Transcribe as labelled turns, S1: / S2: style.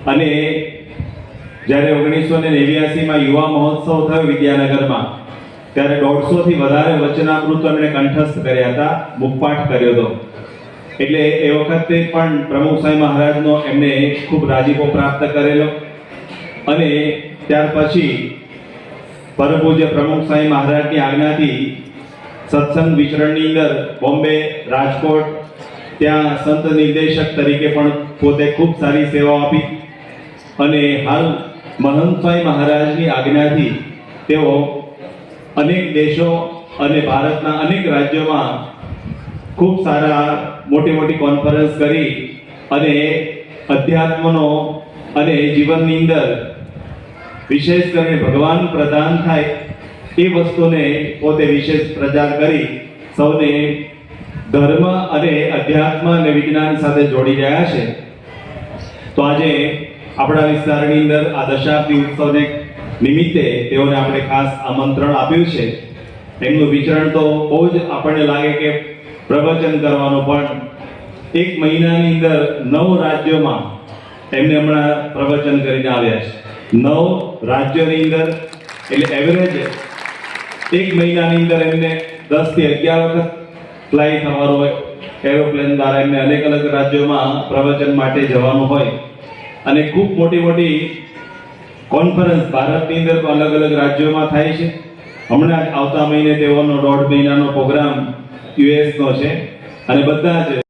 S1: અને જ્યારે 1989માં યુવા મહોત્સવ થયો વિદ્યાનગરમાં, ત્યારે 150 થી વધારે વચનામૃતો એમણે કંઠસ્થ કર્યા હતા, મુખપાઠ કર્યો હતો. એટલે એ વખતે પણ પ્રમુખ સ્વામી મહારાજનો એમને ખૂબ રાજીપો પ્રાપ્ત કરેલો. અને ત્યાર પછી પરમ પૂજ્ય પ્રમુખ સ્વામી મહારાજની આજ્ઞાથી સત્સંગ વિચરણની અંદર બોમ્બે, રાજકોટ ત્યાં સંત નિર્દેશક તરીકે પણ પોતે ખૂબ સારી સેવાઓ આપી. અને હાલ મહંત સ્વામી મહારાજની આજ્ઞાથી તેઓ અનેક દેશો અને ભારતના અનેક રાજ્યોમાં ખૂબ સારા મોટી મોટી કોન્ફરન્સ કરી અને અધ્યાત્મનો અને જીવનની અંદર વિશેષ કરીને ભગવાન પ્રધાન થાય એ વસ્તુને પોતે વિશેષ પ્રચાર કરી સૌને ધર્મ અને અધ્યાત્મ અને વિજ્ઞાન સાથે જોડી રહ્યા છે. તો આજે આપણા વિસ્તારની અંદર આ દશાબ્દી ઉત્સવને નિમિત્તે તેઓને આપણે ખાસ આમંત્રણ આપ્યું છે. એમનું વિચરણ તો બહુ જ આપણને લાગે કે પ્રવચન કરવાનું, પણ 1 મહિનાની અંદર 9 રાજ્યોમાં એમને હમણાં પ્રવચન કરીને આવ્યા છે. 9 રાજ્યોની અંદર, એટલે એવરેજ 1 મહિનાની અંદર એમને 10 થી 11 વખત ફ્લાઇટ થવાનું હોય, એરોપ્લેન દ્વારા એમને અનેક અલગ રાજ્યોમાં પ્રવચન માટે જવાનું હોય. અને ખૂબ મોટી મોટી કોન્ફરન્સ ભારતની અંદર અલગ અલગ રાજ્યોમાં થાય છે. હમણાં આવતા મહિને તેઓનો 1.5 મહિનાનો પ્રોગ્રામ યુએસનો છે. અને બધા જ